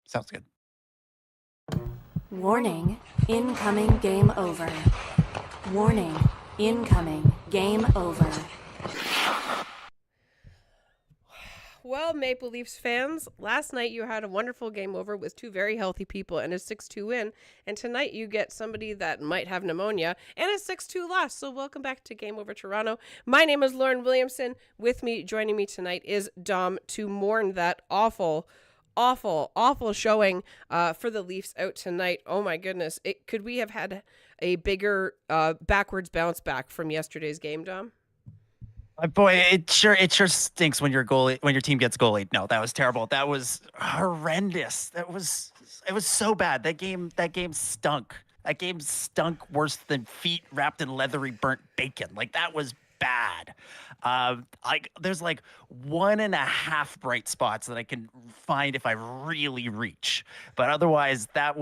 Sounds good. Warning, incoming game over. Warning, incoming game over. Well, Maple Leafs fans, last night you had a wonderful game over with two very healthy people and a 6-2 win. And tonight you get somebody that might have pneumonia and a 6-2 loss. So welcome back to Game Over Toronto. My name is Lauren Williamson. With me, joining me tonight is Dom to mourn that awful showing for the Leafs out tonight. Oh my goodness. Could we have had a bigger backwards bounce back from yesterday's game, Dom? Boy, it sure stinks when your team gets goalied. No, that was terrible. That was horrendous. It was so bad. That game stunk. That game stunk worse than feet wrapped in leathery burnt bacon. Like, that was bad. There's like 1.5 bright spots that I can find if I really reach. But otherwise, I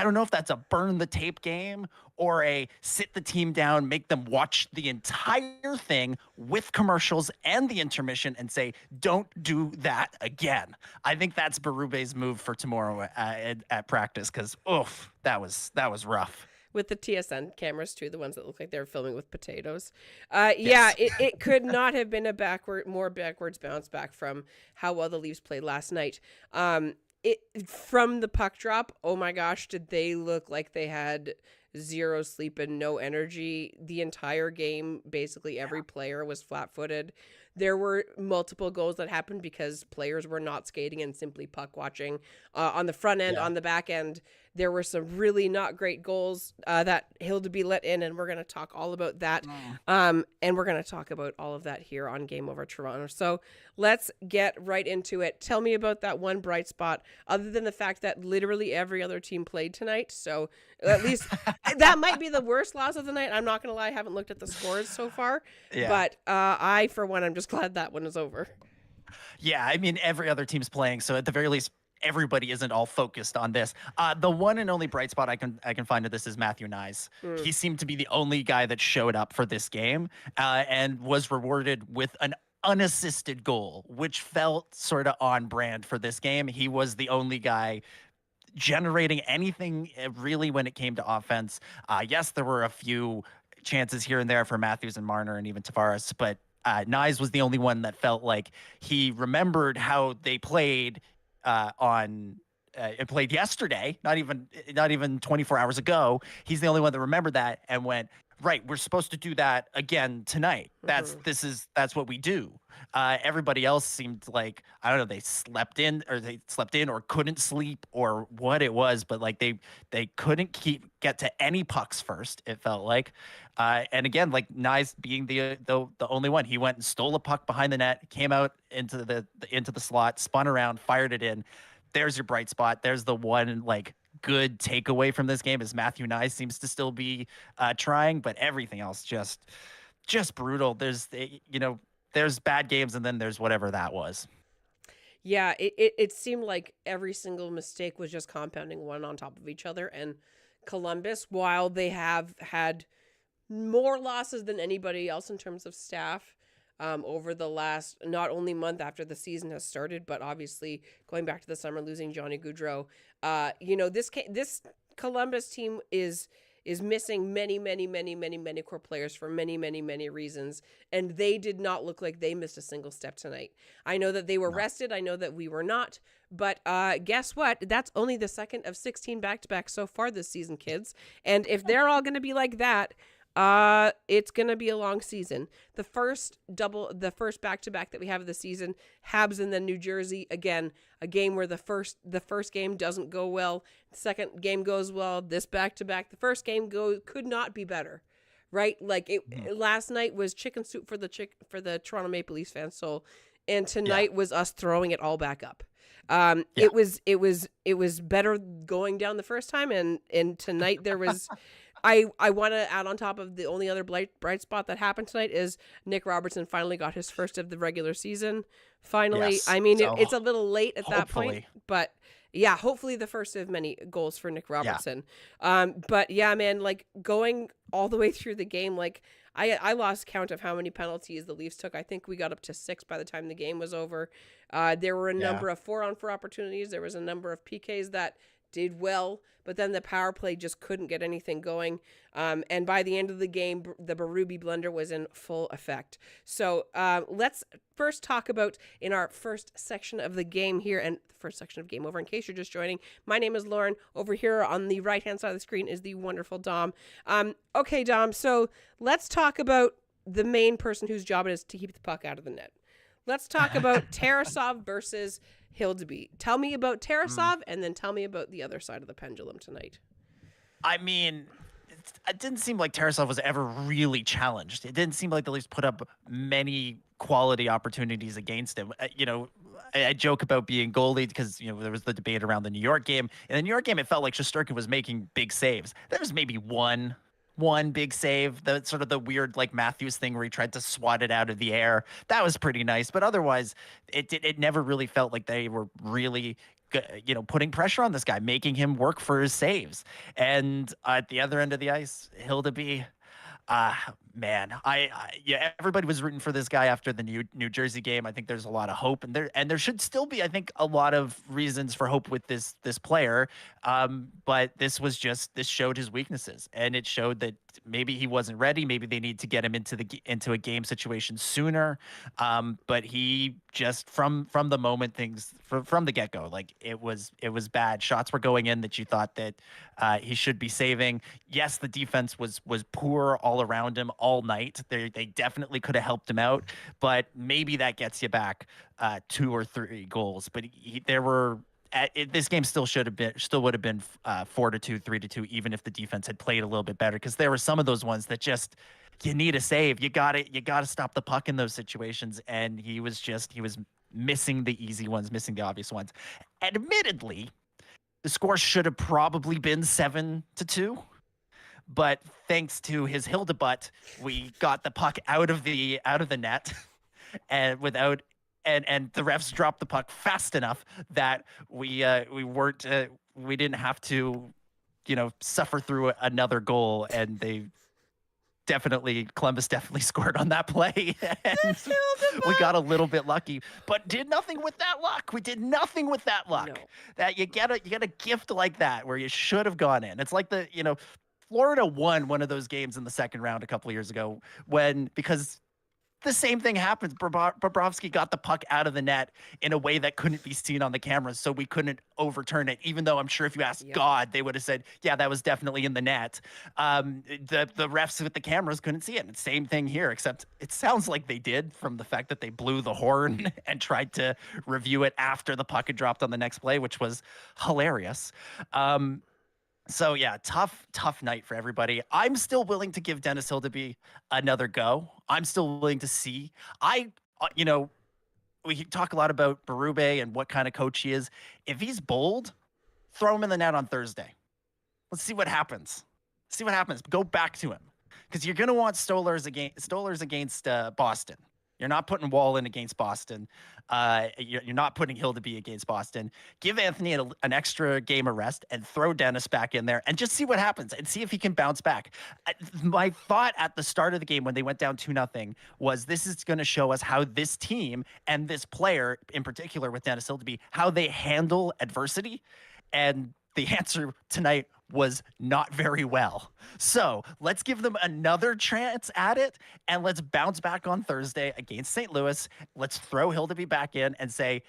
don't know if that's a burn the tape game or a sit the team down, make them watch the entire thing with commercials and the intermission and say, don't do that again. I think that's Berube's move for tomorrow at practice, because that was rough. With the TSN cameras too, the ones that look like they were filming with potatoes. Yes. Yeah, it could not have been a more backwards bounce back from how well the Leafs played last night. From the puck drop, oh my gosh, did they look like they had zero sleep and no energy the entire game. Basically every player was flat-footed. There were multiple goals that happened because players were not skating and simply puck watching. On the front end, on the back end, there were some really not great goals that Hildeby let in, and we're going to talk all about that. And we're going to talk about all of that here on Game Over Toronto. So let's get right into it. Tell me about that one bright spot, other than the fact that literally every other team played tonight. So at least that might be the worst loss of the night. I'm not going to lie. I haven't looked at the scores so far. Yeah. But for one, I'm just glad that one is over. Yeah, I mean, every other team's playing, so at the very least, everybody isn't all focused on this. The one and only bright spot I can find of this is Matthew Nyes. He seemed to be the only guy that showed up for this game and was rewarded with an unassisted goal, which felt sort of on brand for this game. He was the only guy generating anything really when it came to offense. Yes, there were a few chances here and there for Matthews and Marner and even Tavares, but Nyes was the only one that felt like he remembered how they played it played yesterday, not even 24 hours ago. He's the only one that remembered that and went, right, we're supposed to do that again tonight. That's what we do. Everybody else seemed like, I don't know, they slept in or couldn't sleep or what it was, but like they couldn't get to any pucks first, it felt like. And again, like Nyes being the only one, he went and stole a puck behind the net, came out into the slot, spun around, fired it in. There's your bright spot. There's the one like good takeaway from this game is Matthew Nyes seems to still be trying, but everything else just brutal. There's bad games and then there's whatever that was. Yeah, it seemed like every single mistake was just compounding one on top of each other. And Columbus, while they have had more losses than anybody else in terms of staff over the last, not only month after the season has started, but obviously going back to the summer, losing Johnny Gaudreau. This Columbus team is missing many core players for many reasons, and they did not look like they missed a single step tonight. I know that they were rested. I know that we were not, but guess what? That's only the second of 16 back-to-back so far this season, kids. And if they're all going to be like that, it's going to be a long season. The first back-to-back that we have of the season, Habs and then New Jersey. Again, a game where the first game doesn't go well. The second game goes well. This back-to-back, the first game could not be better, right? Like last night was chicken soup for the Toronto Maple Leafs fans' soul, and tonight was us throwing it all back up. It was better going down the first time, and tonight there was. I want to add on top of the only other bright spot that happened tonight is Nick Robertson finally got his first of the regular season. Finally, yes. I mean, it's a little late at that point, but Yeah, hopefully the first of many goals for Nick Yeah. Robertson. But yeah, man, like going all the way through the game, like I lost count of how many penalties the Leafs took. I think we got up to 6 by the time the game was over. There were a number of 4-on-4 opportunities. There was a number of PKs that did well, but then the power play just couldn't get anything going. And by the end of the game, the Berube blender was in full effect. So let's first talk about in our first section of the game here, and the first section of Game Over, in case you're just joining. My name is Lauren. Over here on the right-hand side of the screen is the wonderful Dom. Okay, Dom, so let's talk about the main person whose job it is to keep the puck out of the net. Let's talk about Tarasov versus Hildeby. Tell me about Tarasov, and then tell me about the other side of the pendulum tonight. I mean, it didn't seem like Tarasov was ever really challenged. It didn't seem like the Leafs put up many quality opportunities against him. I joke about being goalie because, there was the debate around the New York game. In the New York game, it felt like Shesterkin was making big saves. There was maybe one big save, the sort of the weird like Matthews thing where he tried to swat it out of the air. That was pretty nice, but otherwise it never really felt like they were really putting pressure on this guy, making him work for his saves. And at the other end of the ice, Hildeby, man, everybody was rooting for this guy after the New Jersey game. I think there's a lot of hope, and there should still be, I think, a lot of reasons for hope with this player. But this showed his weaknesses, and it showed that maybe he wasn't ready. Maybe they need to get him into a game situation sooner. But he just from the moment from the get go, like it was bad. Shots were going in that you thought that he should be saving. Yes, the defense was poor all around him all night. They definitely could have helped him out, but maybe that gets you back 2 or 3 goals. But this game still would have been 4-2, 3-2, even if the defense had played a little bit better. Because there were some of those ones that just you need a save. You got to stop the puck in those situations, and he was missing the easy ones, missing the obvious ones. Admittedly, the score should have probably been 7-2. But thanks to his Hildebutt, we got the puck out of the net, and and the refs dropped the puck fast enough that we didn't have to, suffer through another goal, and Columbus definitely scored on that play, and we got a little bit lucky, but did nothing with that luck. We did nothing with that luck. No. That you get a gift like that where you should have gone in. It's like Florida won one of those games in the second round a couple of years ago because the same thing happens. Bobrovsky got the puck out of the net in a way that couldn't be seen on the cameras, so we couldn't overturn it, even though I'm sure if you asked God, they would have said, yeah, that was definitely in the net. The refs with the cameras couldn't see it. And same thing here, except it sounds like they did from the fact that they blew the horn and tried to review it after the puck had dropped on the next play, which was hilarious. So yeah, tough night for everybody. I'm still willing to give Dennis Hildeby another go. I'm still willing to see. We talk a lot about Berube and what kind of coach he is. If he's bold, throw him in the net on Thursday. Let's see what happens. Go back to him, because you're going to want Stolarz against Boston. You're not putting Wall in against Boston. You're not putting Hildeby against Boston. Give Anthony an extra game of rest and throw Dennis back in there and just see what happens and see if he can bounce back. My thought at the start of the game when they went down 2-0 was this is going to show us how this team and this player in particular with Dennis Hildeby, how they handle adversity. And the answer tonight was not very well. So let's give them another chance at it, and let's bounce back on Thursday against St. Louis. Let's throw Hildeby back in and say,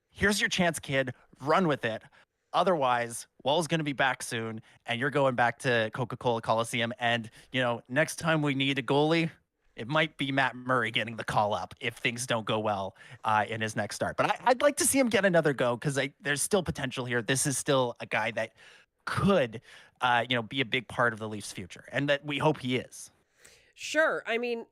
here's your chance, kid. Run with it. Otherwise, Wall's going to be back soon, and you're going back to Coca-Cola Coliseum. And, next time we need a goalie, it might be Matt Murray getting the call up if things don't go well in his next start. But I'd like to see him get another go, because there's still potential here. This is still a guy that could, be a big part of the Leafs' future, and that we hope he is. Sure. I mean,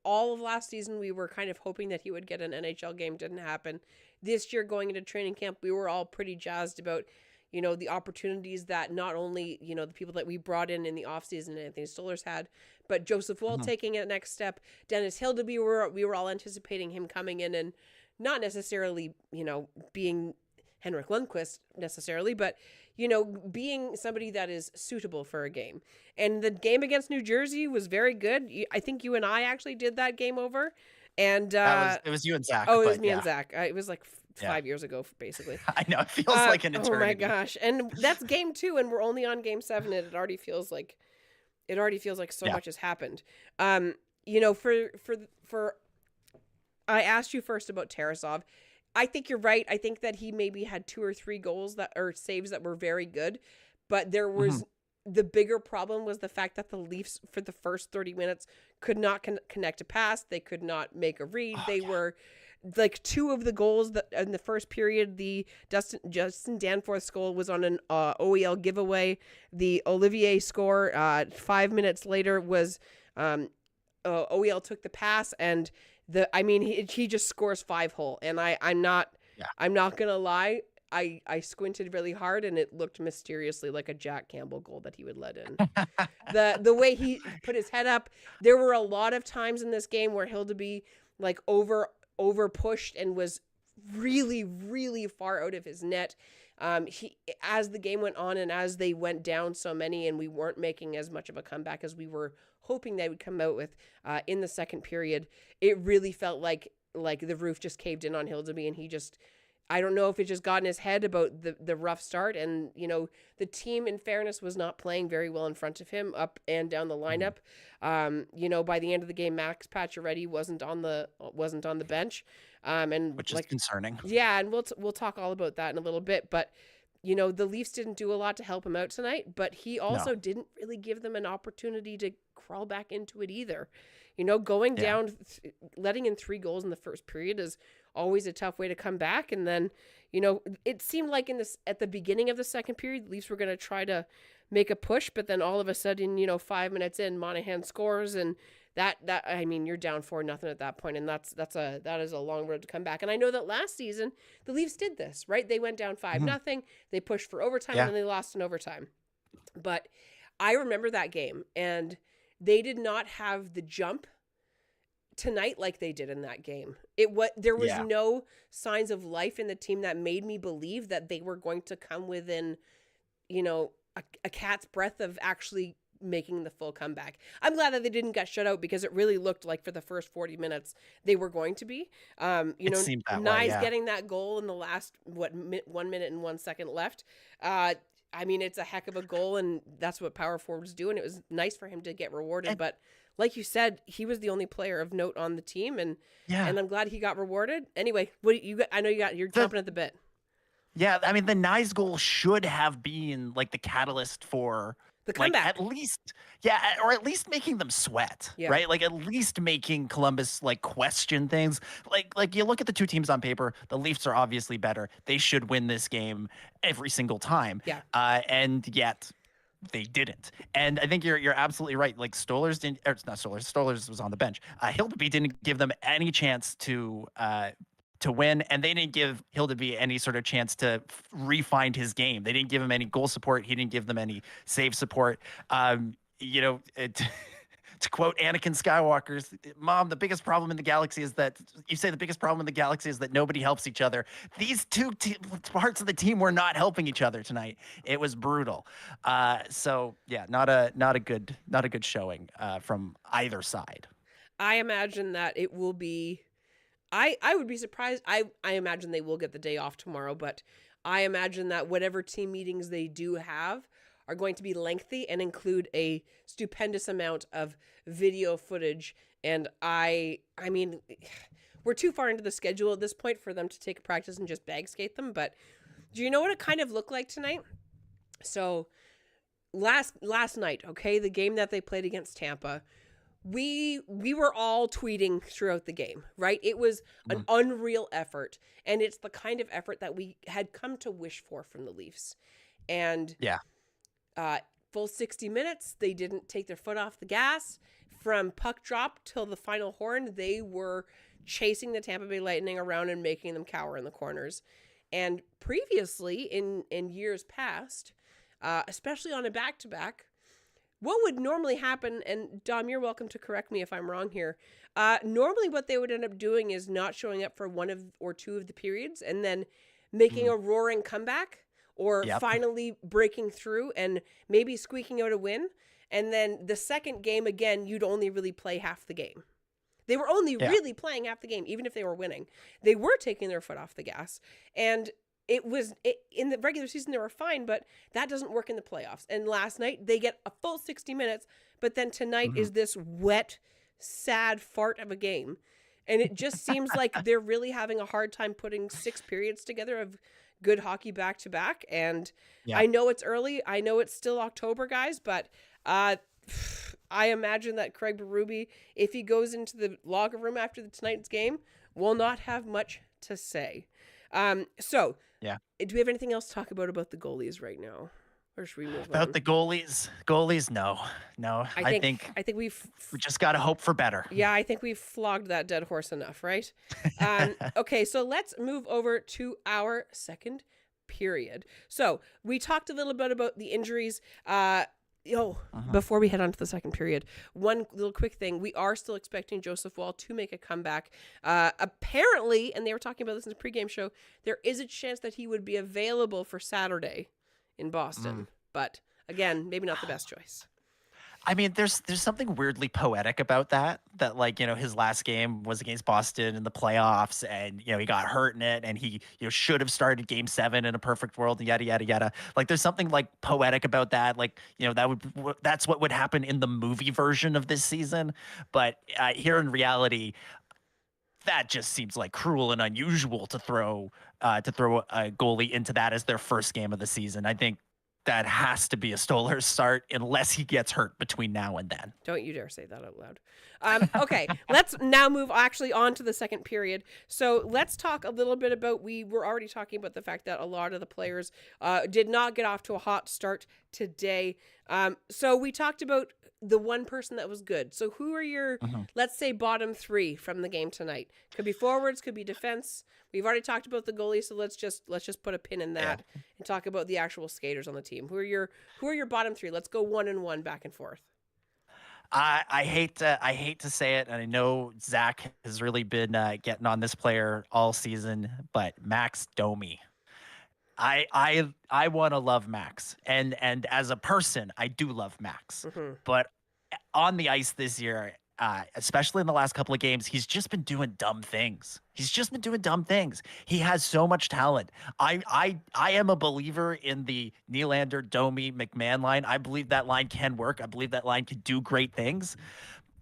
all of last season we were kind of hoping that he would get an NHL game. Didn't happen. This year going into training camp, we were all pretty jazzed about, the opportunities that not only, the people that we brought in the offseason, Anthony Stolarz had, but Joseph Woll taking a next step. Dennis Hildeby, we were all anticipating him coming in and not necessarily, being Henrik Lundqvist necessarily, but being somebody that is suitable for a game. And the game against New Jersey was very good. I think you and I actually did that game over. And it was you and Zach. Oh, it was but me yeah. and Zach. It was like 5 years ago, basically. I know, it feels like an eternity. Oh my gosh! And that's game 2, and we're only on game 7, and it already feels like so much has happened. I asked you first about Tarasov. I think you're right. I think that he maybe had 2 or 3 goals or saves that were very good, but there was the bigger problem was the fact that the Leafs for the first 30 minutes could not connect a pass. They could not make a read. They were like 2 of the goals that in the first period, the Justin Danforth's goal was on an OEL giveaway. The Olivier score 5 minutes later was OEL took the pass, and he just scores 5-hole. And I'm not gonna lie. I squinted really hard, and it looked mysteriously like a Jack Campbell goal that he would let in. The way he put his head up, there were a lot of times in this game where Hildeby like over pushed and was really, really far out of his net. As the game went on and as they went down so many, and we weren't making as much of a comeback as we were hoping they would come out with in the second period, it really felt like the roof just caved in on Hildeby, and he just, I don't know if it just got in his head about the rough start. And, the team, in fairness, was not playing very well in front of him up and down the lineup. By the end of the game, Max Pacioretty wasn't on the bench. Which is concerning. Yeah. And we'll talk all about that in a little bit, but the Leafs didn't do a lot to help him out tonight, but he also didn't really give them an opportunity to crawl back into it either. Going down, letting in 3 goals in the first period is always a tough way to come back. And then, it seemed like at the beginning of the second period, the Leafs were going to try to make a push, but then all of a sudden, 5 minutes in, Monahan scores, and you're down 4-0 at that point, and that is a long road to come back. And I know that last season the Leafs did this, right? They went down 5-0, they pushed for overtime, and then they lost in overtime. But I remember that game, and they did not have the jump tonight like they did in that game. There was no signs of life in the team that made me believe that they were going to come within, a cat's breath of actually making the full comeback. I'm glad that they didn't get shut out, because it really looked like for the first 40 minutes they were going to be. It seemed that Nye's way, yeah. getting that goal in the last 1 minute and 1 second left. It's a heck of a goal, and that's what power forwards do, and it was nice for him to get rewarded. But like you said, he was the only player of note on the team, and I'm glad he got rewarded. Anyway, I know you're jumping at the bit. Yeah, the Nyes goal should have been like the catalyst for the comeback, at least, or at least making them sweat, right? Like at least making Columbus question things. Like you look at the 2 teams on paper, the Leafs are obviously better. They should win this game every single time. Yeah. And yet they didn't. And I think you're absolutely right. Like Stolarz Stolarz was on the bench. Hildeby didn't give them any chance to win, and they didn't give Hildeby any sort of chance to refine his game. They didn't give him any goal support. He didn't give them any save support. To quote Anakin Skywalker's mom, the biggest problem in the galaxy is that nobody helps each other. These 2 parts of the team were not helping each other tonight. It was brutal. So yeah, not a good showing from either side. I imagine that it will be. I would be surprised. I imagine they will get the day off tomorrow, but I imagine that whatever team meetings they do have are going to be lengthy and include a stupendous amount of video footage. And we're too far into the schedule at this point for them to take a practice and just bag skate them. But do you know what it kind of looked like tonight? So last night, okay, the game that they played against Tampa, we were all tweeting throughout the game, right? It was an unreal effort, and it's the kind of effort that we had come to wish for from the Leafs. And full 60 minutes, they didn't take their foot off the gas. From puck drop till the final horn, they were chasing the Tampa Bay Lightning around and making them cower in the corners. And previously, in years past, especially on a back-to-back, what would normally happen, and Dom, you're welcome to correct me if I'm wrong here, normally what they would end up doing is not showing up for 1 or 2 of the periods, and then making a roaring comeback or Yep. finally breaking through and maybe squeaking out a win. And then the second game, again, you'd only really play half the game. They were only really playing half the game, even if they were winning. They were taking their foot off the gas. And in the regular season, they were fine, but that doesn't work in the playoffs. And last night, they get a full 60 minutes, but then tonight is this wet, sad fart of a game. And it just seems like they're really having a hard time putting 6 periods together of good hockey back to back. And I know it's early. I know it's still October, guys, but I imagine that Craig Berube, if he goes into the locker room after tonight's game, will not have much to say. So, do we have anything else to talk about the goalies right now? Or should we move About on? the goalies, no. I think we just got to hope for better. Yeah, I think we've flogged that dead horse enough, right? Okay, so let's move over to our second period. So we talked a little bit about the injuries. Before we head on to the second period, one little quick thing. We are still expecting Joseph Woll to make a comeback. Apparently, and they were talking about this in the pregame show, there is a chance that he would be available for Saturday in Boston. But again, maybe not the best choice. I mean, there's something weirdly poetic about that like, his last game was against Boston in the playoffs and, he got hurt in it and he, should have started game 7 in a perfect world and yada, yada, yada. Like there's something like poetic about that. Like, that's what would happen in the movie version of this season. But here in reality, that just seems like cruel and unusual to throw a goalie into that as their first game of the season. I think that has to be a Stoller start unless he gets hurt between now and then. Don't you dare say that out loud. Okay, let's now move actually on to the second period. So let's talk a little bit about, we were already talking about the fact that a lot of the players did not get off to a hot start today. So we talked about the one person that was good. So who are your, let's say, bottom 3 from the game tonight? Could be forwards, could be defense. We've already talked about the goalie, so let's just put a pin in that and talk about the actual skaters on the team. Who are your bottom 3? Let's go 1 and 1 back and forth. I hate to say it, and I know Zach has really been getting on this player all season, but Max Domi. I want to love Max, and as a person, I do love Max. But on the ice this year, especially in the last couple of games, he's just been doing dumb things. He has so much talent. I am a believer in the Nylander, Domi, McMahon line. I believe that line can work. I believe that line can do great things,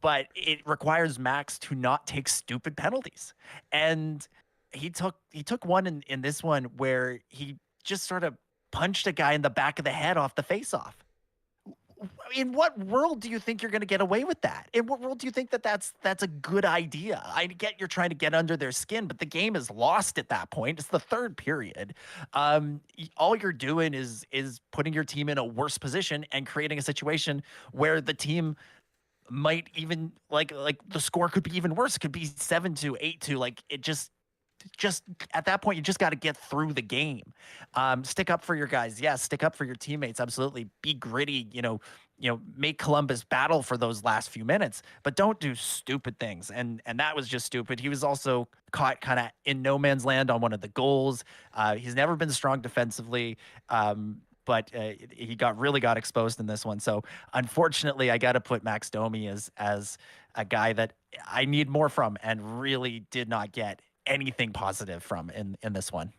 but it requires Max to not take stupid penalties. And he took one in this one where he just sort of punched a guy in the back of the head off the faceoff. In what world do you think you're going to get away with that? In what world do you think that's a good idea? I get you're trying to get under their skin, but the game is lost at that point. It's the third period. All you're doing is putting your team in a worse position and creating a situation where the team might even like the score could be even worse. It could be 7-2, 8-2. Like it just at that point, you just got to get through the game. Stick up for your guys. Yes, stick up for your teammates. Absolutely. Be gritty, make Columbus battle for those last few minutes, but don't do stupid things. And that was just stupid. He was also caught kind of in no man's land on one of the goals. He's never been strong defensively. But he really got exposed in this one. So unfortunately, I got to put Max Domi as a guy that I need more from and really did not get anything positive from in this one.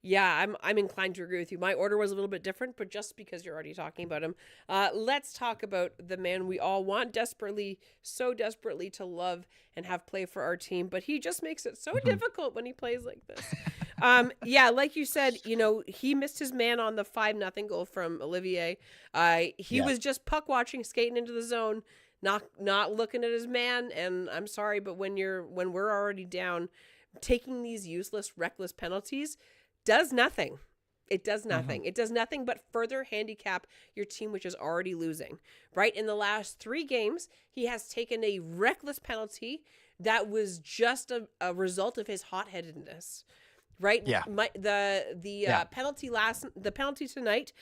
Yeah, I'm inclined to agree with you. My order was a little bit different, but just because you're already talking about him, let's talk about the man we all want so desperately to love and have play for our team, but he just makes it so difficult when he plays like this. Like you said, he missed his man on the 5-0 goal from Olivier. He was just puck watching, skating into the zone, not looking at his man. And I'm sorry, but when we're already down, taking these useless, reckless penalties does nothing. It does nothing. It does nothing but further handicap your team, which is already losing. Right? In the last 3 games, he has taken a reckless penalty that was just a result of his hot-headedness. Right? Yeah. The penalty tonight,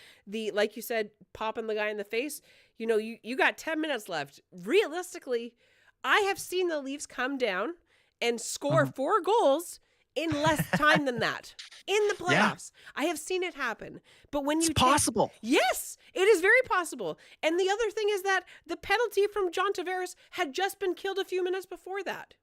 like you said, popping the guy in the face. You got 10 minutes left. Realistically, I have seen the Leafs come down and score 4 goals in less time than that in the Yeah. playoffs. I have seen it happen. But when you It's possible. Yes, it is very possible. And the other thing is that the penalty from John Tavares had just been killed a few minutes before that.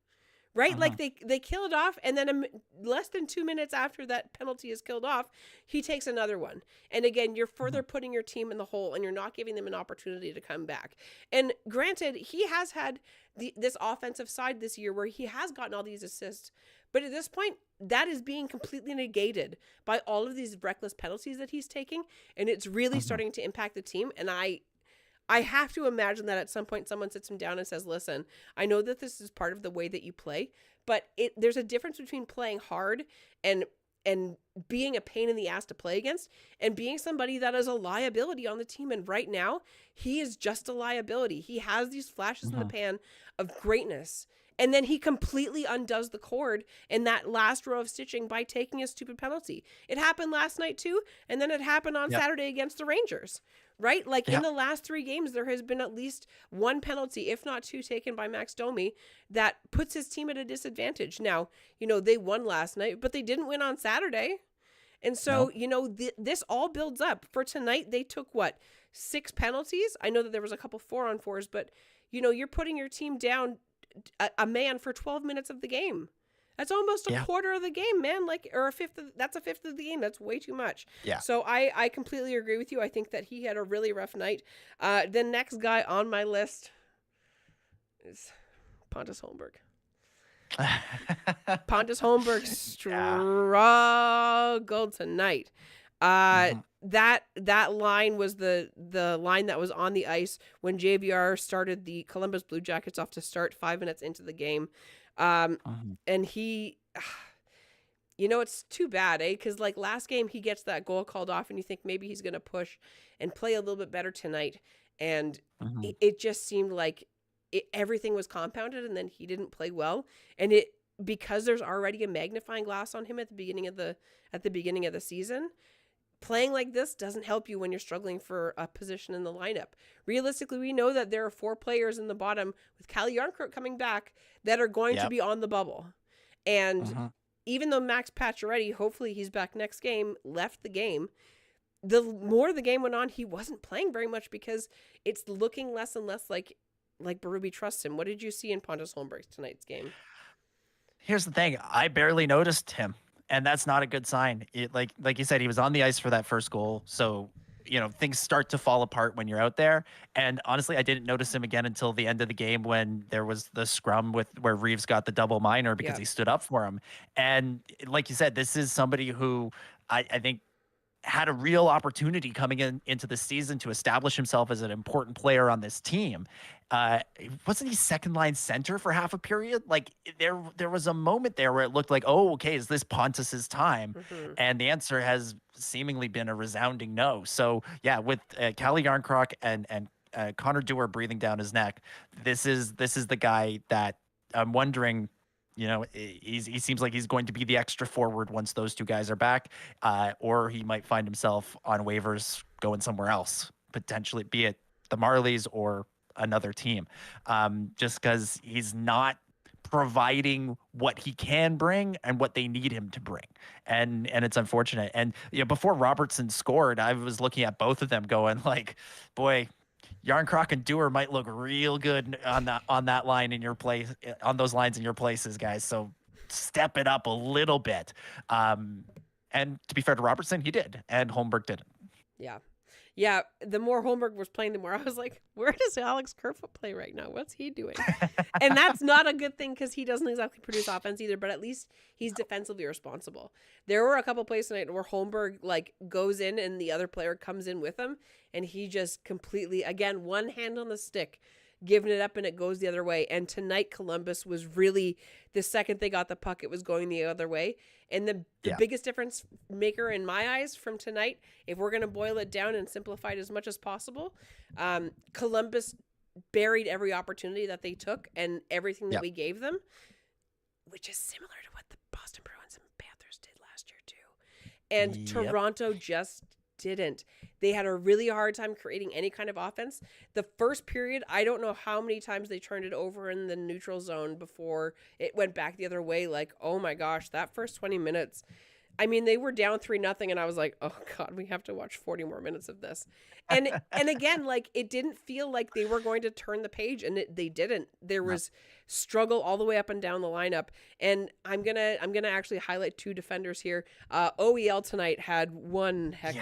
Right? Like they kill it off, and then less than 2 minutes after that penalty is killed off, he takes another one. And again, you're further putting your team in the hole, and you're not giving them an opportunity to come back. And granted, he has had this offensive side this year where he has gotten all these assists. But at this point, that is being completely negated by all of these reckless penalties that he's taking. And it's really starting to impact the team. And I have to imagine that at some point someone sits him down and says, listen, I know that this is part of the way that you play, but there's a difference between playing hard and being a pain in the ass to play against and being somebody that is a liability on the team. And right now, he is just a liability. He has these flashes in the pan of greatness. And then he completely undoes the cord in that last row of stitching by taking a stupid penalty. It happened last night too, and then it happened on Saturday against the Rangers, right? Like in the last 3 games, there has been at least 1 penalty, if not 2, taken by Max Domi that puts his team at a disadvantage. Now, they won last night, but they didn't win on Saturday. And so, this all builds up. For tonight, they took, 6 penalties? I know that there was a couple 4-on-4s, but, you're putting your team down a man for 12 minutes of the game. That's almost a quarter of the game, man. Or that's a fifth of the game. That's way too much. Yeah. So I completely agree with you. I think that he had a really rough night. The next guy on my list is Pontus Holmberg. Pontus Holmberg struggled tonight. That line was the line that was on the ice when JVR started the Columbus Blue Jackets off to start 5 minutes into the game. And he, it's too bad, because last game he gets that goal called off and you think maybe he's going to push and play a little bit better tonight. And it just seemed like everything was compounded and then he didn't play well. And because there's already a magnifying glass on him at the beginning of the season, playing like this doesn't help you when you're struggling for a position in the lineup. Realistically, we know that there are 4 players in the bottom with Calle Jarnkrok coming back that are going to be on the bubble. And even though Max Pacioretty, hopefully he's back next game, left the game, the more the game went on, he wasn't playing very much because it's looking less and less like Berube trusts him. What did you see in Pontus Holmberg tonight's game? Here's the thing. I barely noticed him. And that's not a good sign. Like you said, he was on the ice for that first goal. So, things start to fall apart when you're out there. And honestly, I didn't notice him again until the end of the game when there was the scrum where Reeves got the double minor because he stood up for him. And like you said, this is somebody who I think had a real opportunity coming into the season to establish himself as an important player on this team. Wasn't he second line center for half a period? There was a moment there where it looked like, oh, okay, is this Pontus's time? And the answer has seemingly been a resounding no. So yeah, with Calle Jarnkrok and Connor Dewar breathing down his neck, this is the guy that I'm wondering. He seems like he's going to be the extra forward once those 2 guys are back, or he might find himself on waivers going somewhere else, potentially, be it the Marlies or another team, just because he's not providing what he can bring and what they need him to bring. And it's unfortunate. And before Robertson scored, I was looking at both of them going boy, Jarnkrok and Dewar might look real good on that line in your place, on those lines in your places, guys. So step it up a little bit. And to be fair to Robertson, he did, and Holmberg didn't. Yeah. The more Holmberg was playing, the more I was like, where does Alex Kerfoot play right now? What's he doing? And that's not a good thing because he doesn't exactly produce offense either, but at least he's defensively responsible. There were a couple plays tonight where Holmberg goes in and the other player comes in with him and he just completely, again, one hand on the stick, giving it up and it goes the other way. And tonight Columbus was really, the second they got the puck, it was going the other way. And the biggest difference maker in my eyes from tonight, if we're going to boil it down and simplify it as much as possible, Columbus buried every opportunity that they took and everything that we gave them, which is similar to what the Boston Bruins and Panthers did last year too. And Toronto just didn't. They had a really hard time creating any kind of offense. The first period, I don't know how many times they turned it over in the neutral zone before it went back the other way. Like, oh my gosh, that first 20 minutes. I mean, they were down 3-0, and I was like, oh God, we have to watch 40 more minutes of this. And again, like, it didn't feel like they were going to turn the page, and they didn't. There was struggle all the way up and down the lineup. And I'm gonna actually highlight 2 defenders here. OEL tonight had one heck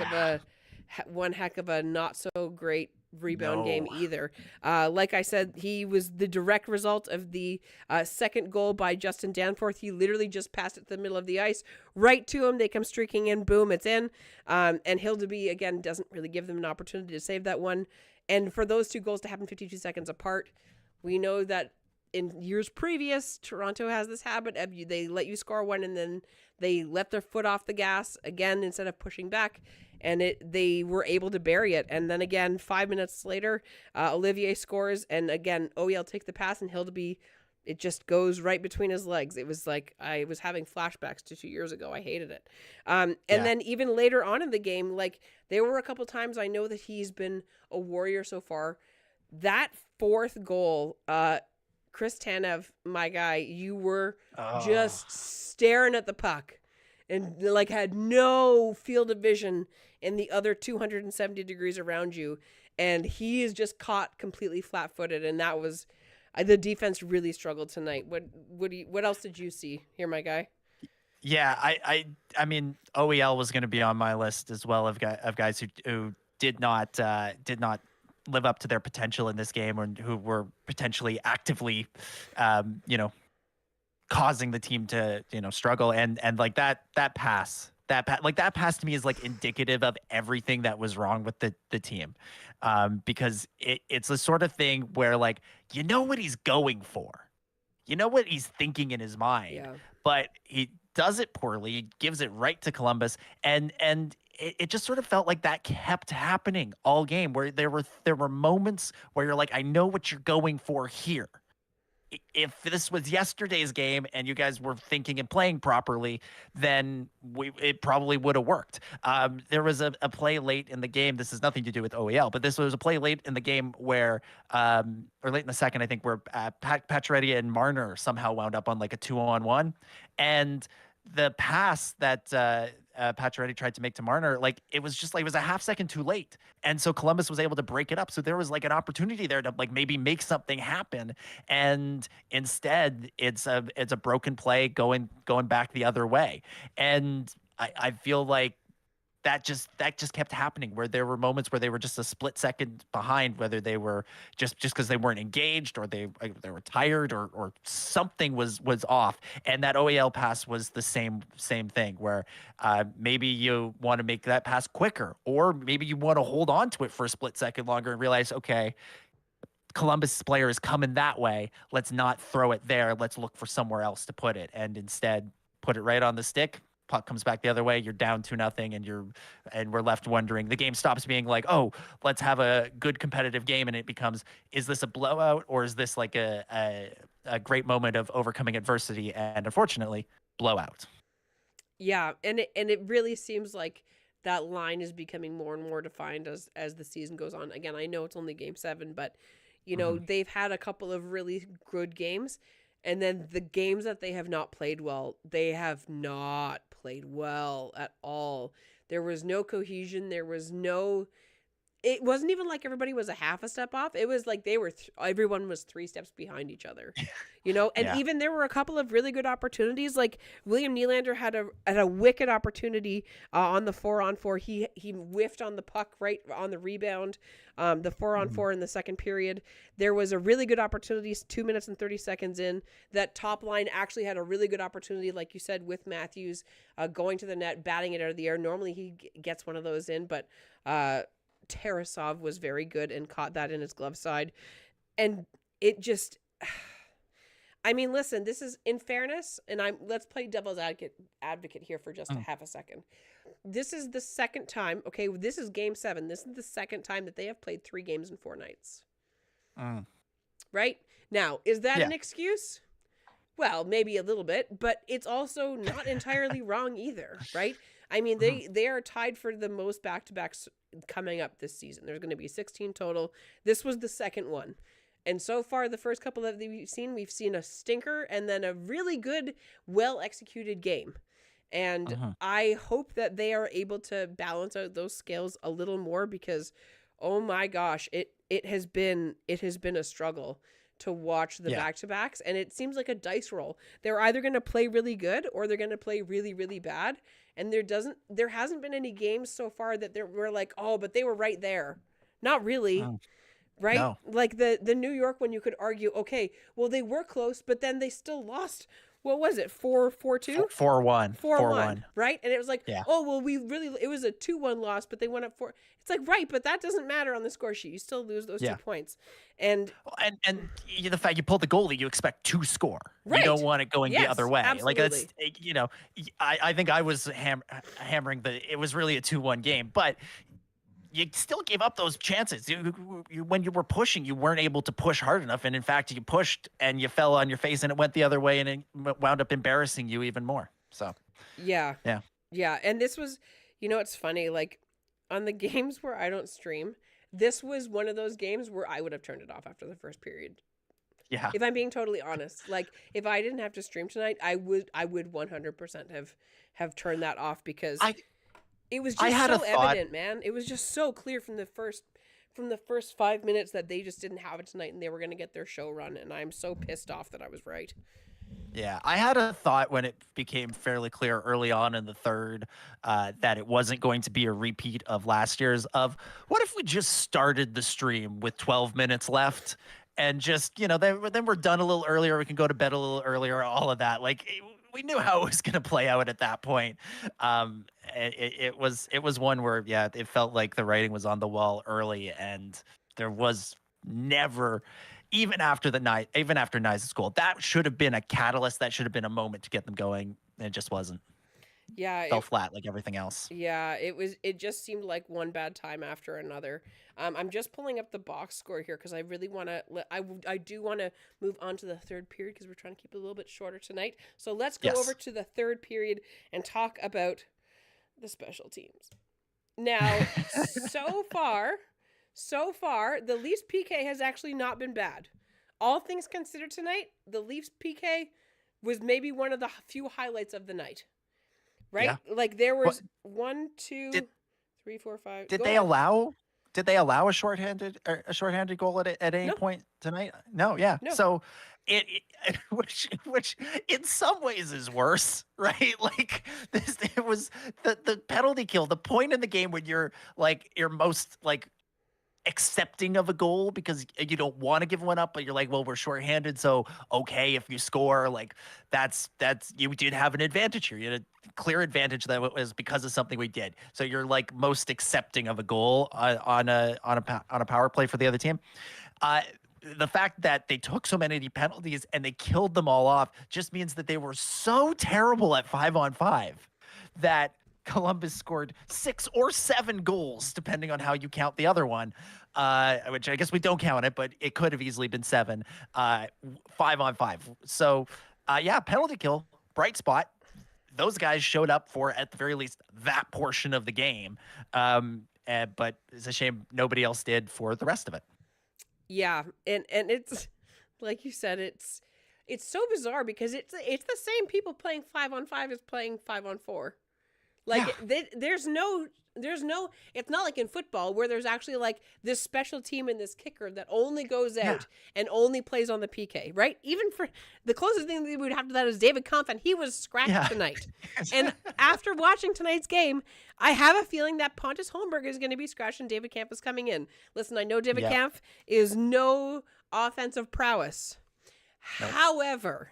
of a not so great rebound game either. Like I said, he was the direct result of the second goal by Justin Danforth. He literally just passed it to the middle of the ice, right to him. They come streaking in, boom, it's in. And Hildeby, again, doesn't really give them an opportunity to save that one. And for those 2 goals to happen 52 seconds apart, we know that in years previous, Toronto has this habit of they let you score one and then they let their foot off the gas again instead of pushing back. And they were able to bury it. And then again, 5 minutes later, Olivier scores. And again, OEL take the pass, and Hildeby, it just goes right between his legs. It was like I was having flashbacks to 2 years ago. I hated it. And then even later on in the game, like there were a couple times, I know that he's been a warrior so far. That 4th goal, Chris Tanev, my guy, you were just staring at the puck and like had no field of vision in the other 270 degrees around you. And he is just caught completely flat-footed. And that was, the defense really struggled tonight. What else did you see here, my guy? Yeah, I mean, OEL was going to be on my list as well of guys who did not live up to their potential in this game, or who were potentially actively, causing the team to, struggle. And like that pass to me is like indicative of everything that was wrong with the team. Because it's the sort of thing where, like, what he's going for, what he's thinking in his mind, but he does it poorly. He gives it right to Columbus. And it just sort of felt like that kept happening all game, where there were moments where you're like, I know what you're going for here. If this was yesterday's game and you guys were thinking and playing properly, then it probably would have worked. There was a play late in the game. This has nothing to do with OEL, but this was a play late in the game where, or late in the second, I think, where Pacioretty and Marner somehow wound up on like a 2-on-1. And the pass that Pacioretty tried to make to Marner, like it was a half second too late, and so Columbus was able to break it up. So there was like an opportunity there to like maybe make something happen, and instead it's a broken play going back the other way. And I feel like that just kept happening, where there were moments where they were just a split second behind, whether they were just because they weren't engaged, or they were tired, or something was off. And that OEL pass was the same thing, where maybe you want to make that pass quicker, or maybe you want to hold on to it for a split second longer and realize, okay, Columbus player is coming that way. Let's not throw it there. Let's look for somewhere else to put it, and instead put it right on the stick. Puck comes back the other way, you're down 2-0, and we're left wondering. The game stops being like, oh, let's have a good competitive game, and it becomes, is this a blowout, or is this like a great moment of overcoming adversity? And unfortunately, blowout. Yeah, and it really seems like that line is becoming more and more defined as the season goes on. Again, I know it's only game 7, but they've had a couple of really good games. And then the games that they have not played well, they have not played well at all. There was no cohesion. There was no... It wasn't even like everybody was a half a step off. It was like everyone was 3 steps behind each other, And even there were a couple of really good opportunities. Like William Nylander had a wicked opportunity on the 4-on-4. He whiffed on the puck right on the rebound. The 4-on-4 in the second period. There was a really good opportunity 2 minutes and 30 seconds in. That top line actually had a really good opportunity, like you said, with Matthews going to the net, batting it out of the air. Normally he gets one of those in, but Tarasov was very good and caught that in his glove side. And it just, I mean, listen, this is, in fairness, and let's play devil's advocate here for just a half a second. This is the second time, okay, this is game 7. This is the second time that they have played 3 games in 4 nights. Right? Now, is that an excuse? Well, maybe a little bit, but it's also not entirely wrong either, right? I mean, they are tied for the most back-to-backs coming up this season. There's going to be 16 total. This was the second one. And so far, the first couple that we've seen a stinker and then a really good, well-executed game. And I hope that they are able to balance out those scales a little more because, oh my gosh, it has been a struggle to watch the back-to-backs, and it seems like a dice roll. They're either going to play really good or they're going to play really, really bad. And there hasn't been any games so far that we're like, oh, but they were right there. Not really. Right? No. Like the New York one, you could argue, okay, well, they were close, but then they still lost. What was it? 4-2? 4-1. 4-1. Right? And it was like, yeah. oh, well, it was a 2-1 loss, but they went up 4. It's like, right, but that doesn't matter on the score sheet. You still lose those 2 points. And the fact you pull the goalie, you expect to score. Right. You don't want it going the other way. Absolutely. Like it's, I think I was hammering it was really a 2-1 game, but you still gave up those chances. When you were pushing, you weren't able to push hard enough. And in fact, you pushed and you fell on your face and it went the other way and it wound up embarrassing you even more. So, yeah. And this was, it's funny, like on the games where I don't stream, this was one of those games where I would have turned it off after the first period. Yeah. If I'm being totally honest, like if I didn't have to stream tonight, I would 100% have turned that off because it was just so evident, man. It was just so clear from the first 5 minutes that they just didn't have it tonight and they were going to get their show run. And I'm so pissed off that I was right. Yeah, I had a thought when it became fairly clear early on in the third that it wasn't going to be a repeat of last year's of what if we just started the stream with 12 minutes left and just, then we're done a little earlier. We can go to bed a little earlier, all of that. Like we knew how it was going to play out at that point. It was one where, it felt like the writing was on the wall early and there was never, even after Nice's goal, that should have been a catalyst. That should have been a moment to get them going. And it just wasn't. Yeah. It fell flat like everything else. Yeah, it just seemed like one bad time after another. I'm just pulling up the box score here because I really want to, I do want to move on to the third period because we're trying to keep it a little bit shorter tonight. So let's go over to the third period and talk about the special teams. Now, so far, the Leafs PK has actually not been bad. All things considered tonight, the Leafs PK was maybe one of the few highlights of the night. Right? Yeah. Like there was 1, 2, 3, 4, 5. Did they allow a shorthanded goal at any point tonight? No, yeah. No. So it which in some ways is worse, right? Like it was the penalty kill, the point in the game when you're most accepting of a goal because you don't want to give one up, but you're like, well, we're shorthanded, so okay, if you score, like that's you did have an advantage here. You had a clear advantage that was because of something we did. So you're like most accepting of a goal on a power play for the other team. The fact that they took so many penalties and they killed them all off just means that they were so terrible at 5-on-5 that Columbus scored 6 or 7 goals, depending on how you count the other one, which I guess we don't count it, but it could have easily been 7, 5-on-5. So, penalty kill, bright spot. Those guys showed up for, at the very least, that portion of the game. But it's a shame nobody else did for the rest of it. Yeah, and it's, like you said, it's so bizarre because it's the same people playing 5-on-5 as playing 5-on-4. Like there's no, it's not like in football where there's actually like this special team and this kicker that only goes out and only plays on the PK, right? Even for the closest thing that we would have to that is David Kampf, and he was scratched tonight. And after watching tonight's game, I have a feeling that Pontus Holmberg is going to be scratched and David Kampf is coming in. Listen, I know David Kampf is no offensive prowess. Nope. However,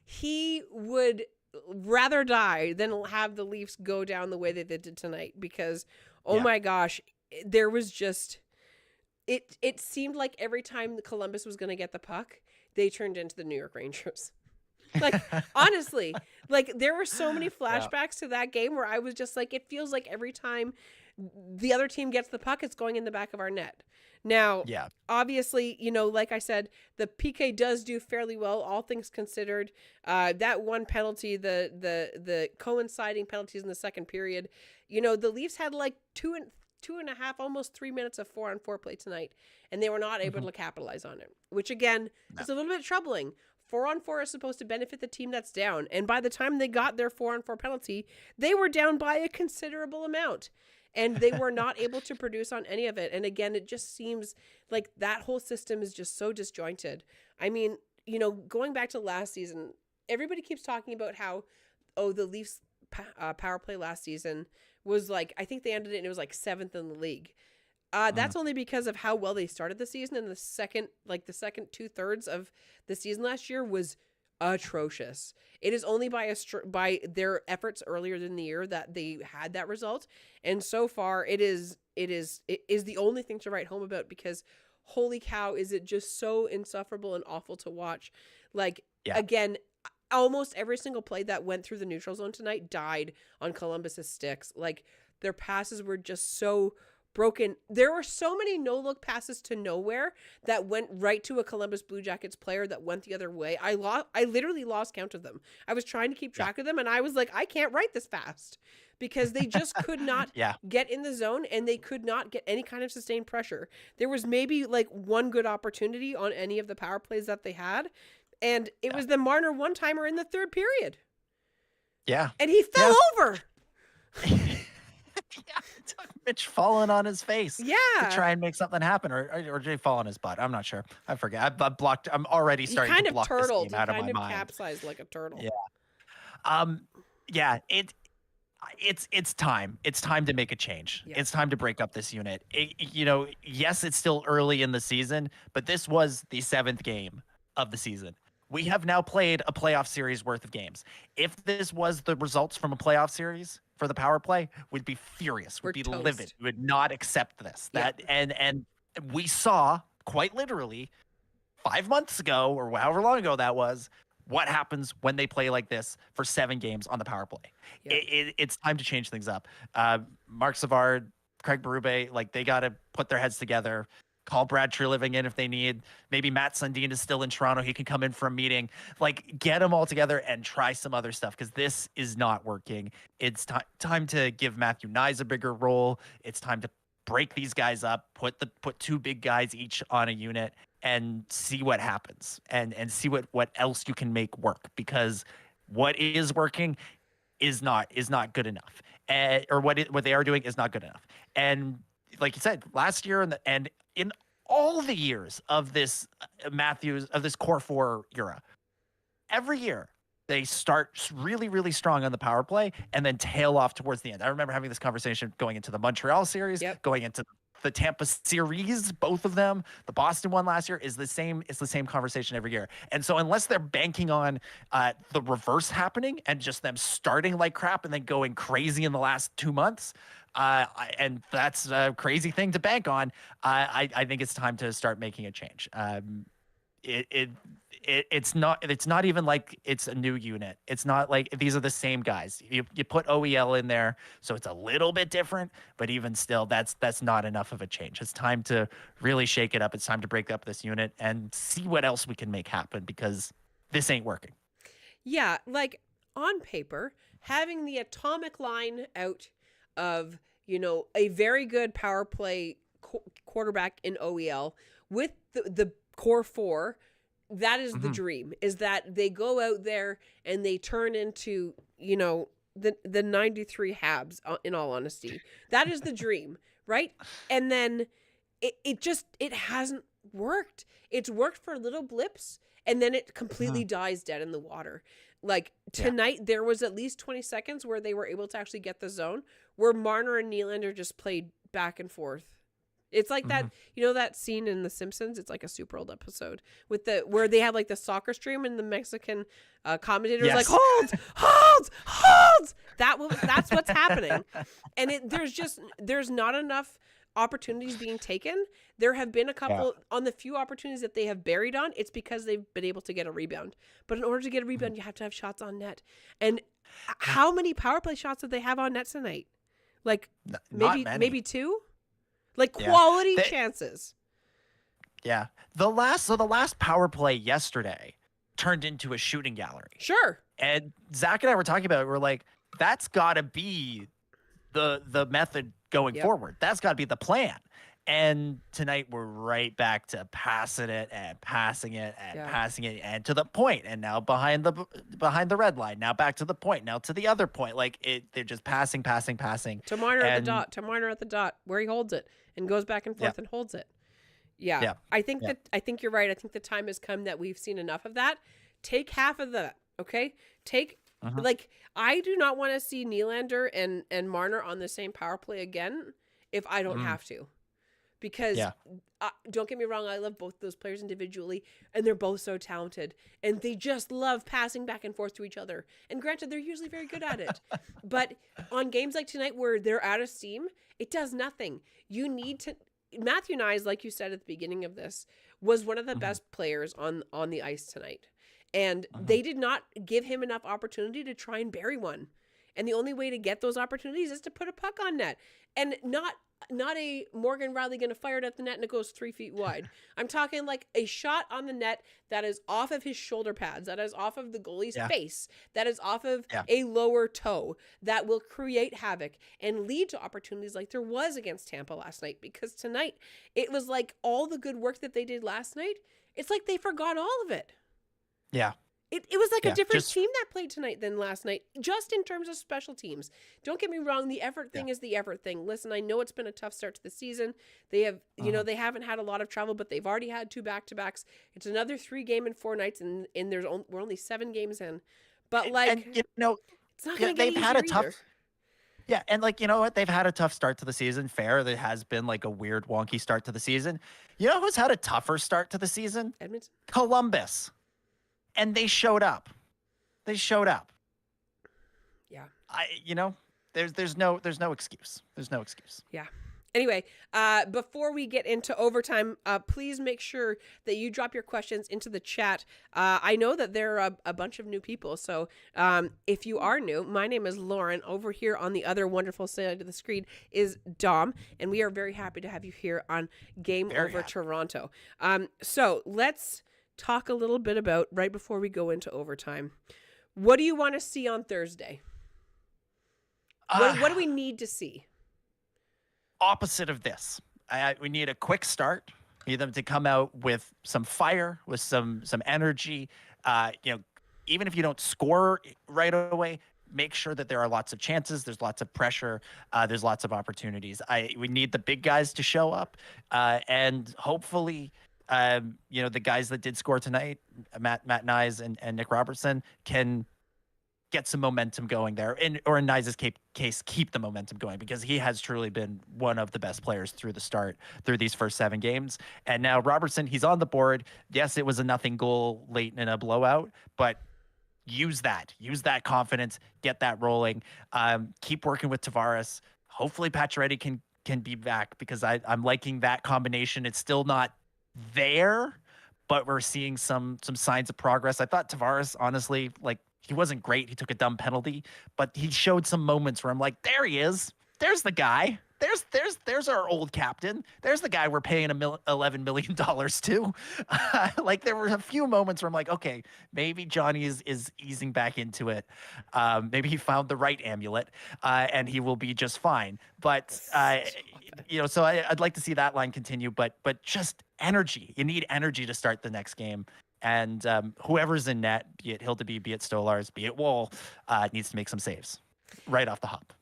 he would rather die than have the Leafs go down the way that they did tonight because my gosh, there was just it seemed like every time the Columbus was going to get the puck, they turned into the New York Rangers. Like honestly, like there were so many flashbacks to that game where I was just like, it feels like every time the other team gets the puck, it's going in the back of our net. Now, Yeah. obviously, like I said, the PK does do fairly well, all things considered. That one penalty, the coinciding penalties in the second period, the Leafs had like two and a half, almost 3 minutes of 4-on-4 play tonight, and they were not able to capitalize on it, which again is a little bit troubling. 4-on-4 is supposed to benefit the team that's down, and by the time they got their 4-on-4 penalty, they were down by a considerable amount, and they were not able to produce on any of it. And again, it just seems like that whole system is just so disjointed. I mean, going back to last season, everybody keeps talking about how, the Leafs power play last season was like, I think they ended it and it was like 7th in the league. That's only because of how well they started the season, and the second 2/3 of the season last year was atrocious. It is only by their efforts earlier in the year that they had that result, and so far it is the only thing to write home about, because holy cow, is it just so insufferable and awful to watch. Like, again, almost every single play that went through the neutral zone tonight died on Columbus's sticks. Like, their passes were just so broken. There were so many no-look passes to nowhere that went right to a Columbus Blue Jackets player that went the other way. I literally lost count of them. I was trying to keep track of them, and I was like, I can't write this fast, because they just could not get in the zone, and they could not get any kind of sustained pressure. There was maybe like one good opportunity on any of the power plays that they had, and it was the Marner one-timer in the third period. Yeah. And he fell over. It took Mitch falling on his face Yeah. to try and make something happen, or did he fall on his butt? I'm not sure. I forget. I blocked. I'm already starting to block this game out of my mind. He kind of capsized like a turtle. Yeah. Yeah. It's time. It's time to make a change. Yeah. It's time to break up this unit. Yes, it's still early in the season, but this was the 7th game of the season. We have now played a playoff series worth of games. If this was the results from a playoff series for the power play, we'd be furious. We'd be toast. livid. We would not accept this. And we saw quite literally 5 months ago, or however long ago that was, what happens when they play like this for 7 games on the power play. It's time to change things up. Mark Savard, Craig Berube, like, they got to put their heads together. Call Brad Treliving in if they need. Maybe Matt Sundin is still in Toronto. He can come in for a meeting. Like, get them all together and try some other stuff, because this is not working. It's time to give Matthew Nyes a bigger role. It's time to break these guys up, put 2 big guys each on a unit, and see what happens, and see what else you can make work, because what is working is not good enough, or what they are doing is not good enough. And like you said, last year and in all the years of this this core 4 era, every year they start really, really strong on the power play and then tail off towards the end. I remember having this conversation going into the Montreal series, going into the Tampa series, both of them. The Boston one last year is the same. It's the same conversation every year. And so unless they're banking on the reverse happening and just them starting like crap and then going crazy in the last 2 months, and that's a crazy thing to bank on, I think it's time to start making a change. It's not even like it's a new unit. It's not like these are the same guys. You put OEL in there, so it's a little bit different, but even still, that's not enough of a change. It's time to really shake it up. It's time to break up this unit and see what else we can make happen, because this ain't working. Yeah, like, on paper, having the atomic line out of, a very good power play quarterback in OEL with the core 4, that is the dream, is that they go out there and they turn into, the 93 Habs, in all honesty. That is the dream, right? And then it hasn't worked. It's worked for little blips, and then it completely dies dead in the water. Like, tonight, there was at least 20 seconds where they were able to actually get the zone, where Marner and Nylander just played back and forth. It's like that, that scene in The Simpsons. It's like a super old episode with where they have like the soccer stream and the Mexican commentator is like, holds. That's what's happening. And there's not enough opportunities being taken. There have been a couple on the few opportunities that they have buried on. It's because they've been able to get a rebound. But in order to get a rebound, you have to have shots on net. And how many power play shots did they have on net tonight? Like maybe 2? Like quality chances. Yeah. The last power play yesterday turned into a shooting gallery. Sure. And Zach and I were talking about it. We're like, that's got to be the method going forward. That's got to be the plan. And tonight we're right back to passing it and passing it and passing it and to the point. And now behind the red line. Now back to the point. Now to the other point. Like they're just passing. To Marner at the dot. To Marner at the dot where he holds it and goes back and forth and holds it. Yeah. I think you're right. I think the time has come that we've seen enough of that. Take half of that. Okay. Like, I do not want to see Nylander and Marner on the same power play again if I don't have to. Because don't get me wrong, I love both those players individually, and they're both so talented, and they just love passing back and forth to each other. And granted, they're usually very good at it. But on games like tonight where they're out of steam, it does nothing. You need to... Matthew Nyes, like you said at the beginning of this, was one of the best players on the ice tonight. And they did not give him enough opportunity to try and bury one. And the only way to get those opportunities is to put a puck on net. And not a Morgan Riley going to fire it at the net and it goes 3 feet wide. I'm talking like a shot on the net that is off of his shoulder pads, that is off of the goalie's face, that is off of a lower toe, that will create havoc and lead to opportunities like there was against Tampa last night. Because tonight, it was like all the good work that they did last night, it's like they forgot all of it. Yeah. It was like a different team that played tonight than last night, just in terms of special teams. Don't get me wrong. The effort thing is the effort thing. Listen, I know it's been a tough start to the season. They have, they haven't had a lot of travel, but they've already had 2 back-to-backs. It's another 3 game in 4 nights, and we're only 7 games in. But it's not going to get easier either. Yeah, and you know what? They've had a tough start to the season. Fair. There has been a weird, wonky start to the season. You know who's had a tougher start to the season? Edmonton? Columbus. And they showed up. Yeah. There's no excuse. There's no excuse. Yeah. Anyway, before we get into overtime, please make sure that you drop your questions into the chat. I know that there are a bunch of new people, so if you are new, my name is Lauren. Over here on the other wonderful side of the screen is Dom, and we are very happy to have you here on Game Over Toronto. So let's talk a little bit about, right before we go into overtime, what do you want to see on Thursday? What do we need to see? Opposite of this. We need a quick start. We need them to come out with some fire, with some energy. Even if you don't score right away, make sure that there are lots of chances. There's lots of pressure. There's lots of opportunities. We need the big guys to show up, and hopefully, the guys that did score tonight, Matt Nyes and Nick Robertson, can get some momentum going there. Or in Nyes' case, keep the momentum going, because he has truly been one of the best players through these first 7 games. And now Robertson, he's on the board. Yes, it was a nothing goal late in a blowout, but use that confidence, get that rolling. Keep working with Tavares. Hopefully Pacioretty can be back, because I'm liking that combination. It's still not there, but we're seeing some signs of progress. I thought Tavares, honestly, he wasn't great. He took a dumb penalty, but he showed some moments where I'm like, there he is. There's the guy. There's our old captain. There's the guy we're paying $11 million to. There were a few moments where I'm like, okay, maybe Johnny is easing back into it. Maybe he found the right amulet, and he will be just fine. But so I'd like to see that line continue. But just energy. You need energy to start the next game. And whoever's in net, be it Hildeby, be it Stolars, be it Woll, needs to make some saves right off the hop.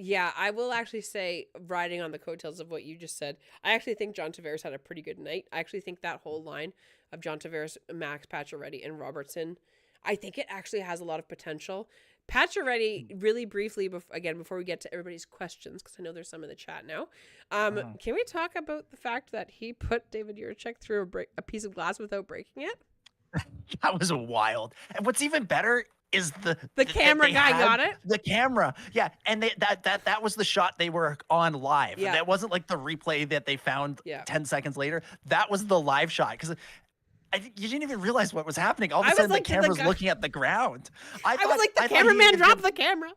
Yeah, I will actually say, riding on the coattails of what you just said, I actually think John Tavares had a pretty good night. I actually think that whole line of John Tavares, Max, Pacioretty, and Robertson, I think it actually has a lot of potential. Pacioretty, really briefly, before we get to everybody's questions, because I know there's some in the chat now, can we talk about the fact that he put David Jiricek through a piece of glass without breaking it? That was wild. And what's even better is the camera guy got it. The camera, yeah, and that was the shot they were on live. Yeah. That wasn't the replay that they found 10 seconds later. That was the live shot, because you didn't even realize what was happening. All of a sudden, the camera's looking at the ground. I was like, the cameraman dropped the camera.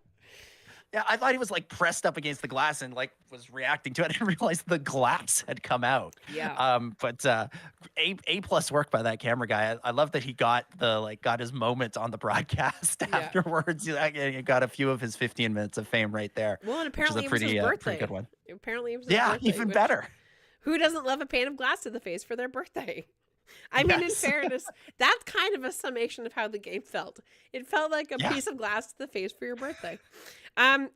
Yeah, I thought he was like pressed up against the glass and like was reacting to it. I didn't realize the glass had come out. Yeah. But A plus work by that camera guy. I love that he got his moment on the broadcast Yeah. afterwards. He got a few of his 15 minutes of fame right there. Well, and Which is apparently a it was his pretty birthday. good one. Apparently it was his Yeah, birthday. even which- better. Who doesn't love a pane of glass to the face for their birthday? I mean, in Yes. fairness, that's kind of a summation of how the game felt. It felt like a Yeah. piece of glass to the face for your birthday.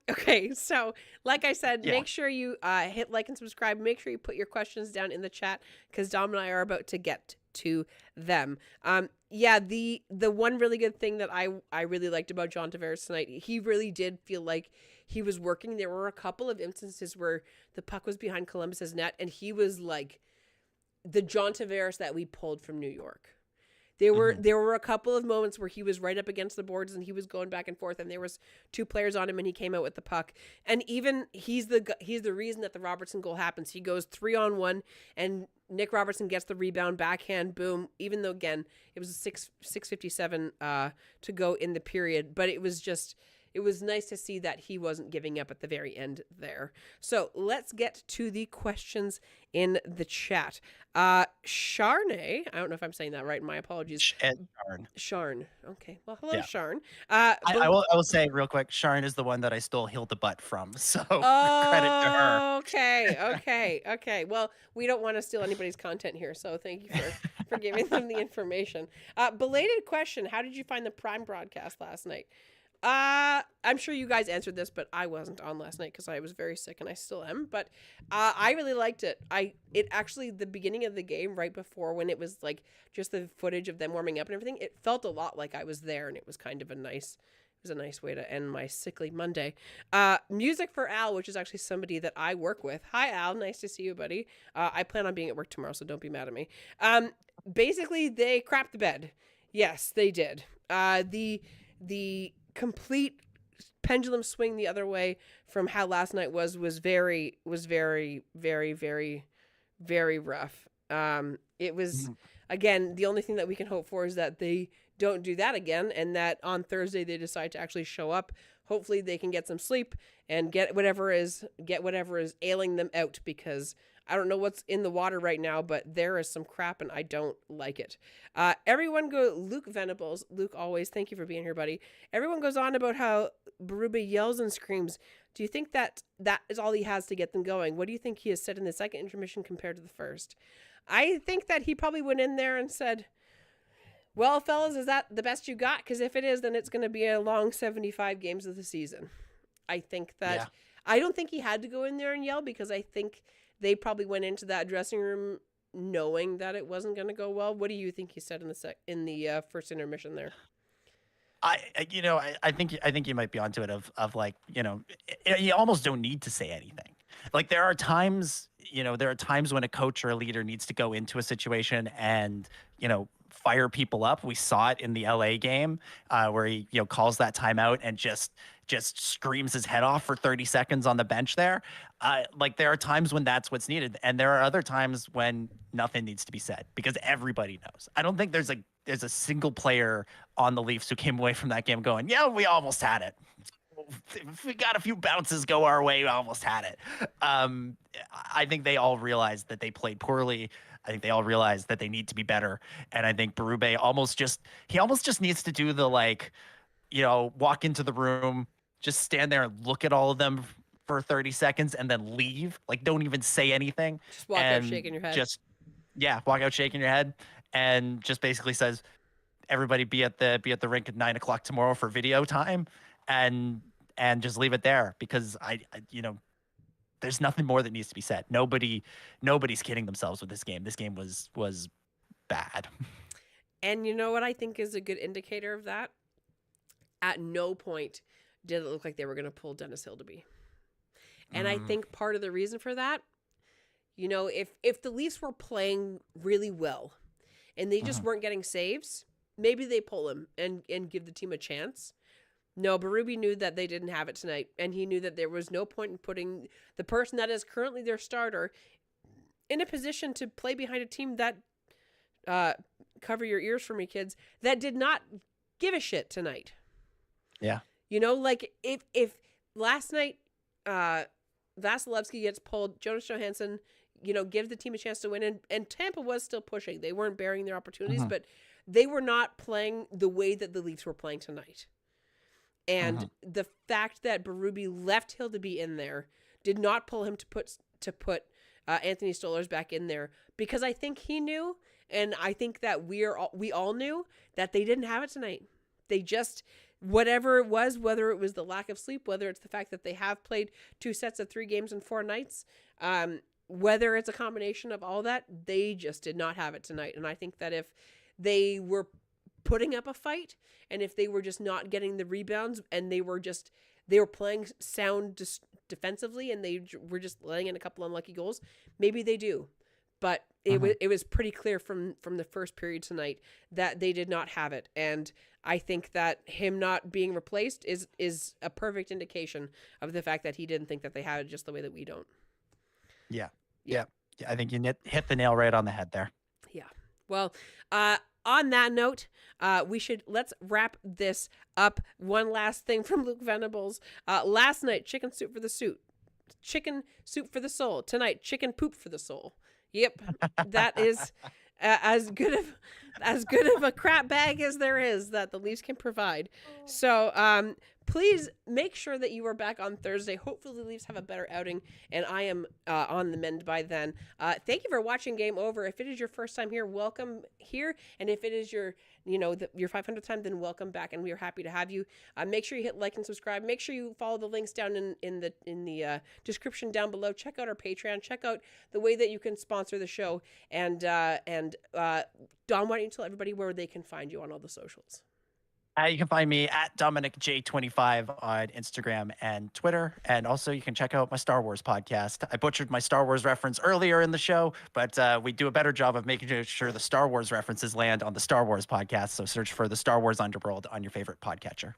Okay, so like I said, Yeah. make sure you hit like and subscribe. Make sure you put your questions down in the chat because Dom and I are about to get to them. Yeah, the one really good thing that I really liked about John Tavares tonight, he really did feel like he was working. There were a couple of instances where the puck was behind Columbus's net, and he was like the John Tavares that we pulled from New York. There were a couple of moments where he was right up against the boards and he was going back and forth, and there was two players on him and he came out with the puck. And even he's the reason that the Robertson goal happens. He goes 3-on-1 and Nick Robertson gets the rebound, backhand, boom. Even though again it was a 6:57 to go in the period, but it was nice to see that he wasn't giving up at the very end there. So let's get to the questions in the chat. Sharne, I don't know if I'm saying that right. My apologies. Sharn. Okay. Well, hello, Yeah. Sharn. I will say real quick, Sharon is the one that I stole Hildeby from. So credit to her. Okay. Well, we don't want to steal anybody's content here, so thank you for giving them the information. Belated question: how did you find the Prime broadcast last night? I'm sure you guys answered this, but I wasn't on last night because I was very sick and I still am. But I really liked it. It actually, the beginning of the game, right before when it was like just the footage of them warming up and everything, it felt a lot like I was there, and it was kind of a nice way to end my sickly Monday. Music for Al, which is actually somebody that I work with. Hi, Al. Nice to see you, buddy. I plan on being at work tomorrow, so don't be mad at me. Basically, they crapped the bed. Yes, they did. The complete pendulum swing the other way from how last night was very, very, very, very rough. It was, again, the only thing that we can hope for is that they don't do that again, and that on Thursday they decide to actually show up. Hopefully they can get some sleep and get whatever is ailing them out, because I don't know what's in the water right now, but there is some crap and I don't like it. Everyone go, Luke Venables. Luke, always, thank you for being here, buddy. Everyone goes on about how Berube yells and screams. Do you think that is all he has to get them going? What do you think he has said in the second intermission compared to the first? I think that he probably went in there and said, well, fellas, is that the best you got? Because if it is, then it's going to be a long 75 games of the season. I think that, Yeah. I don't think he had to go in there and yell, because I think they probably went into that dressing room knowing that it wasn't going to go well. What do you think he said in the first intermission there? I think you might be onto it of like, you almost don't need to say anything. Like there are times when a coach or a leader needs to go into a situation and, fire people up. We saw it in the LA game where he, calls that timeout and just screams his head off for 30 seconds on the bench there. Like there are times when that's what's needed. And there are other times when nothing needs to be said because everybody knows. I don't think there's a single player on the Leafs who came away from that game going, yeah, we almost had it. If we got a few bounces go our way, we almost had it. I think they all realized that they played poorly. I think they all realized that they need to be better. And I think Berube almost just needs to do the walk into the room, just stand there and look at all of them for 30 seconds and then leave. Like, don't even say anything. Just walk out shaking your head. Walk out shaking your head, and just basically says, everybody be at the rink at 9:00 tomorrow for video time, and just leave it there, because I there's nothing more that needs to be said. Nobody's kidding themselves with this game. This game was bad. And you know what I think is a good indicator of that? At no point did it look like they were going to pull Dennis Hildeby. And I think part of the reason for that, if the Leafs were playing really well and they just weren't getting saves, maybe they pull him and give the team a chance. No, Berube knew that they didn't have it tonight, and he knew that there was no point in putting the person that is currently their starter in a position to play behind a team that, cover your ears for me, kids, that did not give a shit tonight. Yeah. Like if last night, Vasilevsky gets pulled. Jonas Johansson, gives the team a chance to win. And Tampa was still pushing. They weren't bearing their opportunities, but they were not playing the way that the Leafs were playing tonight. And the fact that Berube left Hildeby in there did not pull him to put Anthony Stolarz back in there, because I think he knew, and I think that we all knew that they didn't have it tonight. They just, whatever it was, whether it was the lack of sleep, whether it's the fact that they have played 2 sets of 3 games in 4 nights, whether it's a combination of all that, they just did not have it tonight. And I think that if they were putting up a fight, and if they were just not getting the rebounds, and they were playing sound defensively, and they were just letting in a couple unlucky goals, maybe they do. But it was pretty clear from the first period tonight that they did not have it. And I think that him not being replaced is a perfect indication of the fact that he didn't think that they had it just the way that we don't. Yeah. I think you hit the nail right on the head there. Yeah. Well, on that note, let's wrap this up. One last thing from Luke Venables. Last night, chicken soup for the soul. Tonight, chicken poop for the soul. Yep, that is as good of a crap bag as there is that the Leafs can provide. So please make sure that you are back on Thursday. Hopefully the Leafs have a better outing, and I am on the mend by then. Thank you for watching Game Over. If it is your first time here, welcome here. And if it is your 500th time, then welcome back, and we are happy to have you. Make sure you hit like and subscribe. Make sure you follow the links down in the description down below. Check out our Patreon. Check out the way that you can sponsor the show. And Dom, why don't you tell everybody where they can find you on all the socials? You can find me at DominicJ25 on Instagram and Twitter. And also you can check out my Star Wars podcast. I butchered my Star Wars reference earlier in the show, but we do a better job of making sure the Star Wars references land on the Star Wars podcast. So search for the Star Wars Underworld on your favorite podcatcher.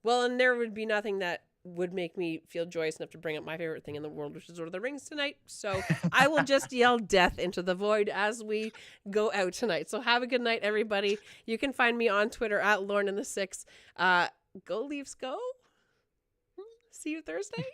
Well, and there would be nothing that would make me feel joyous enough to bring up my favorite thing in the world, which is Lord of the Rings tonight. So I will just yell death into the void as we go out tonight. So have a good night, everybody. You can find me on Twitter at Lauren in the 6. Go Leafs, go. See you Thursday.